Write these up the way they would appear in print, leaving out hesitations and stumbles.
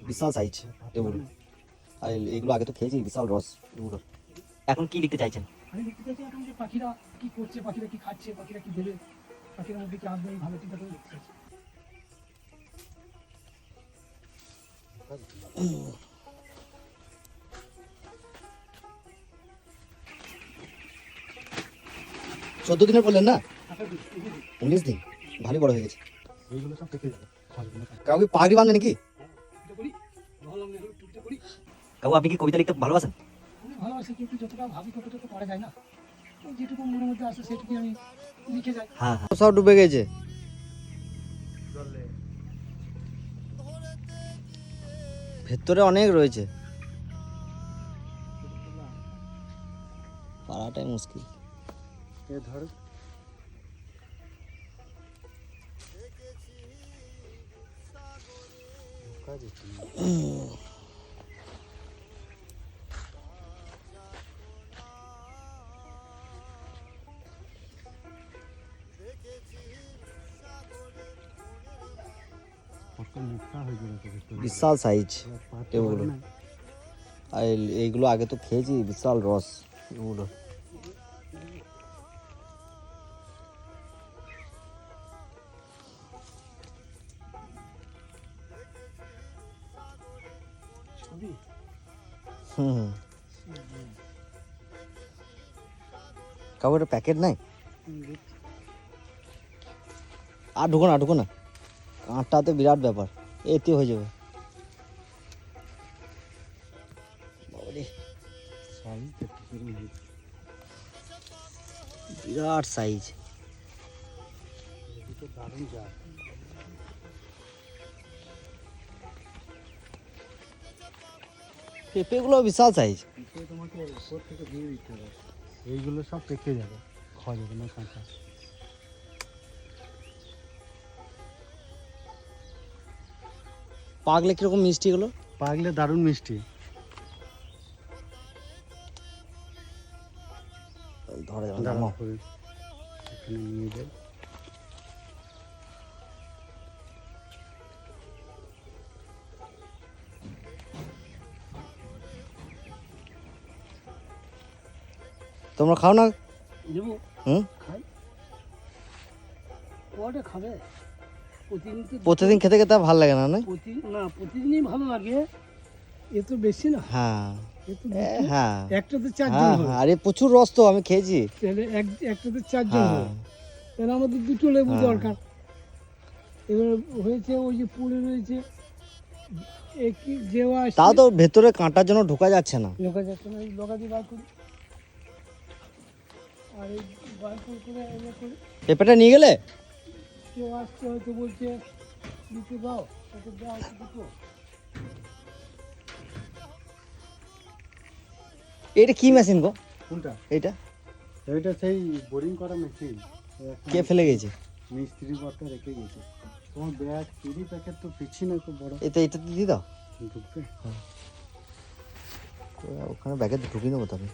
বিশাল size এগুলো। আর এগুলো আগে তো খেয়েছি, বিশাল রস এগুলো। এখন কি লিখতে চাইছেন? আমি দেখতে চাইছি এখন যে পাখিরা কি করছে, পাখিরা কি খাচ্ছে, পাখিরা কি দেবে, পাখির মধ্যে কি আসবে, এই ভালো চিন্তা করে দেখতে চাইছি। চোদ্দ দিনের বললেন না? 19 দিন, ভালোই বড় হয়ে গেছে। এইগুলো সব পেকে যাবে। কাউকে পাগড়ি বাঁধবে নাকি? এটা করি, জওয়াহরলাল নেহরু টুপিটা করি। কাকু আপনি কি কবিতা লিখতে ভালোবাসেন? আমি ভালোবাসি, কিন্তু যতটা ভাবি ততটা তো করা যায় না। ওই যেটুকু মনের মধ্যে আসে সেটুকু আমি লিখে যাই। হ্যাঁ হ্যাঁ, সব ডুবে গেছে। ভেতরে অনেক রয়েছে, পারাটাই মুশকিল। ধরো বিশাল সাইজ এগুলো। আর এইগুলো আগে তো খেয়েছি, বিশাল রস এগুলো। হুম, কাউকে প্যাকেট নাই? আর ঢুকো না, ঢুকো না, কাঁটাতে বিরাট ব্যাপার, এতে হয়ে যাবে। বাবারে, বিরাট সাইজ। পেঁপেগুলো বিশাল সাইজ। তোমাকে উপর থেকে দিয়ে দিতে হবে, এইগুলো সব পেকে যাবে, খাওয়া যাবে না কাঁচা। পাগলে কিরকম মিষ্টি এগুলো? পাগলে দারুণ মিষ্টি। ধরা যাবে না, দাঁড়াও, নামাও। এখানে নিয়ে যাই। তোমরা খাও না? দেবো, হুম, খাই। ওটা খাবে প্রতিদিন তো, প্রতিদিন খেতে খেতে ভালো লাগে না? না, প্রতিদিনই ভালো লাগে। এ তো বেশি না, হ্যাঁ এ তো হ্যাঁ একটাতে চারজন হ্যাঁ হবে, হ্যাঁ, আরে প্রচুর রস তো, আমি খেয়েছি। তাহলে একটাতে চারজন হ্যাঁ হবে, তাহলে আমাদের দুটো লেবু হ্যাঁ। দরকার। এবার হয়েছে ওই যে পড়ে রয়েছে, একই যেওয়া তাও তো ভেতরে কাঁটার জন্য ঢোকা যাচ্ছে না। লোকা যাচ্ছে না, এই লোকা দিয়ে বার করি, আর এই বার করে এনে করি। পেঁপেটা নিয়ে গেলে? কেউ আসছে হয়তো, বলছে দিতে দাও, তাকে দেওয়া হচ্ছে দুটো। এটা কি মেশিন গো? কোনটা? এটা এইটা সেই বোরিং করা মেশিন। কে ফেলে গেছে? মিস্ত্রি বর্তা রেখে গেছে। তোমার ব্যাগ 30 প্যাকেট তো পিছিয়ে না, খুব বড় এটা দিয়ে দাও। ঢুকবে। ওখানে ব্যাগে ঢুকিয়ে দেবো তবে।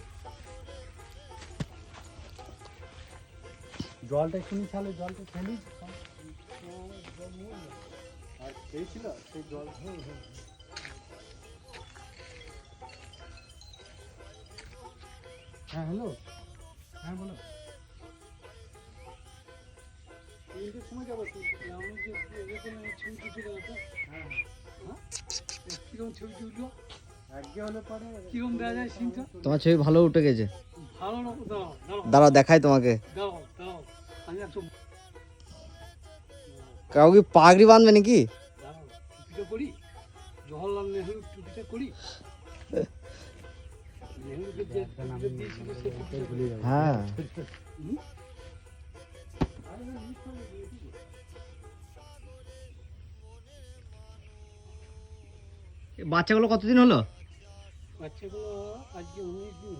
জলটা একটু ছালে, জলটা ফেলি আর খেয়েছিল সেই জল। হ্যাঁ হ্যালো, হ্যাঁ বলো। তিনটের সময় যাবো, আমি যে ছবি তুলতে যাবো তো। হ্যাঁ হ্যাঁ, কিরকম ছবি তুললো, একগে হলে পরে কিরকম দেখা যায় সিনটা। তোমার ছবি ভালো উঠে গেছে। ভালো না, দাঁড়াও দাঁড়াও দাঁড়াও দেখাই তোমাকে। দাঁড়াও দাঁড়াও, আমি একটু কাউকে পাগড়ি বাঁধবে নাকি? দাঁড়াও, টুপিটা করি, জওহরলাল নেহরু টুপিটা করি। নেহরুকে যে টুপিটা দিয়েছিল সে টুপিটা ভুলে যাবে। হ্যাঁ, বাচ্চাগুলো কতদিন হলো? বাচ্চাগুলো আজকে 19 দিন।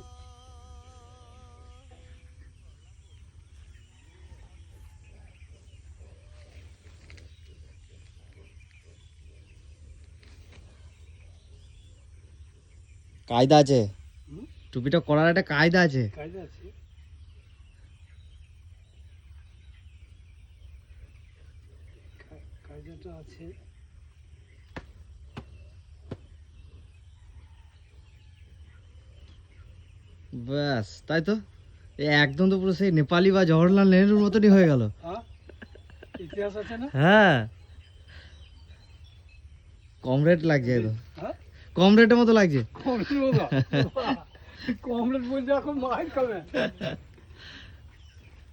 কায়দা আছে, টুপিটা করার একটা কায়দা আছে। কায়দা আছে। কায়দাটা আছে। ব্যাস তাই তো, এই একদম তো পুরো সেই নেপালি বা জওহরলাল নেহরুর মতনই হয়ে গেল। হ্যাঁ ইতিহাস আছে না? হ্যাঁ কম রেট লাগছে তো, হ্যাঁ কম রেটের মতো লাগছে। কমরেড বলো, কমরেড বলছে এখন মাইর খাবে।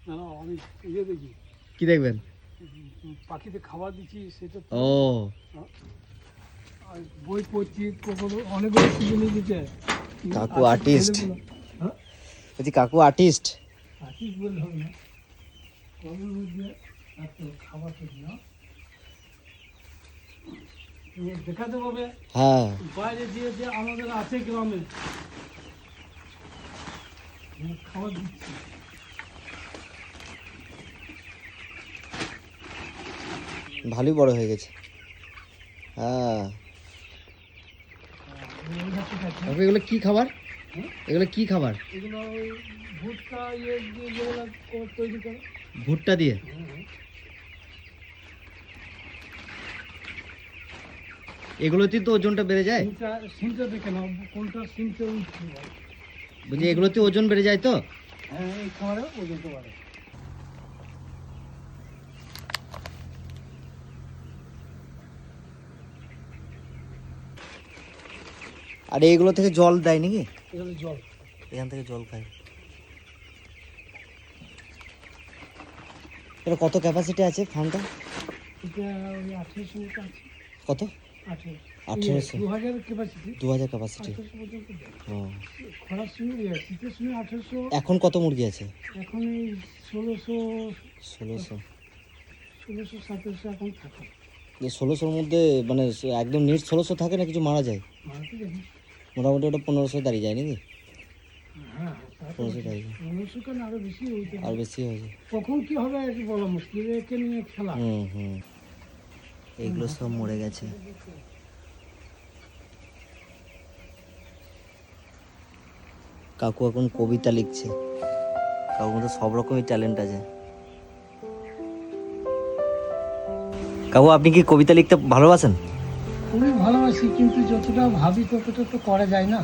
না না আমি ইয়ে দেখি, কি দেখবেন? পাখিতে খাবার দিচ্ছি সেটা তো। ও আর বই পড়ছি কখনো অনেকগুলো সিজনে দিতে। কাকু artist। হ্যাঁ বলছি কাকু আর্টিস্ট। আর্টিস্ট বললে হবে না, কমের মধ্যে এত খাবার খেতে না দেখাতে হবে। হ্যাঁ বাইরে দিয়ে যে আমাদের আছে গ্রামে খাবার দিচ্ছি। ভালোই বড় হয়ে গেছে। হ্যাঁ কাকু এগুলো কি খাবার? হুম? এগুলো কি খাবার? এগুলো ওই ভুট্টা ইয়ে দিয়ে যেগুলো তৈরি করে। ভুট্টা দিয়ে? এগুলোতেই তো ওজনটা বেড়ে যায়। সিমটা দেখে নাও কোনটা সিমটা উঠছে। বলছি এগুলোতে ওজন বেড়ে যায় তো? হ্যাঁ এই খাবারে ওজনটা বাড়ে। আর এগুলো থেকে জল দেয় নাকি? এগুলো জল। এখান থেকে জল খায়। এটা কত ক্যাপাসিটি আছে ফার্মটা? এটা ওই 1800 মতো আছে। কত? 1800? 2000 ক্যাপাসিটি। 2000 ক্যাপাসিটি। 1800 পর্যন্ত দেয়। ও খরার সময় শীতের সময় 1800। এখন কত মুরগি আছে? এখন এই 1600 1600। 1700 এখন থাকে। এই 1600-র মধ্যে মানে একদম নিট 1600 থাকে না কিছু মারা যায়? মারতে দেখি। মোটামুটি ওটা 1500 দাঁড়িয়ে যায় নাকি? হ্যাঁ 1500 দাঁড়িয়ে যায়। 1900 কেন আরো বেশি হইতে আর পারে। বেশি হয়ে যায়। কখন কি হবে এটা বলা মুশকিল, একে নিয়ে খেলা। হুম এগুলো সব মরে গেছে। কাকু এখন কবিতা লিখছে। কাকুর মধ্যে সব রকমই ট্যালেন্ট আছে। কাকু আপনি কি কবিতা লিখতে ভালোবাসেন? খুবই ভালোবাসি, কিন্তু যতটা ভাবি ততটা তো করা যায় না।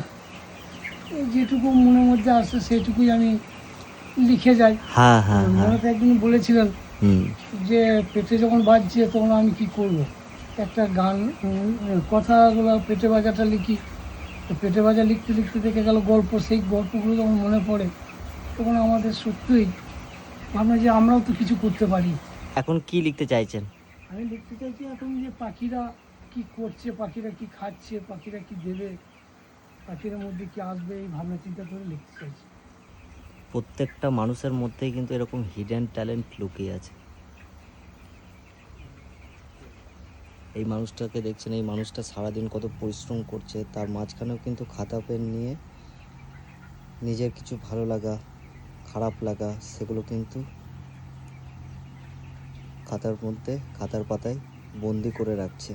এই যেটুকু মনের মধ্যে আসে সেটুকুই আমি লিখে যাই। হ্যাঁ হ্যাঁ হ্যাঁ। মনে তো একদিন বলেছিলেন হুম যে পেটে যখন বাজছে তখন আমি কি করব, একটা গান কথাগুলো পেটে বাজাটা লিখি। তো পেটে বাজা লিখতে লিখতে দেখে গেল গল্প, সেই গল্পগুলো যখন মনে পড়ে তখন আমাদের সত্যিই ভাবনা যে আমরাও তো কিছু করতে পারি। এখন কি লিখতে চাইছেন? আমি লিখতে চাইছি এখন যে পাখিরা কি করছে, পাখিরা কি খাচ্ছে, পাখিরা কি দেবে, পাখির মধ্যে কি আসবে, এই ভাবনা চিন্তা করে লিখতে চাইছি। প্রত্যেকটা মানুষের মধ্যেই কিন্তু এরকম হিডেন ট্যালেন্ট লুকিয়ে আছে। এই মানুষটাকে দেখছেন, এই মানুষটা সারাদিন কত পরিশ্রম করছে, তার মাঝখানেও কিন্তু খাতা পেন নিয়ে নিজের কিছু ভালো লাগা খারাপ লাগা সেগুলো কিন্তু খাতার মধ্যে খাতার পাতায় বন্দি করে রাখছে।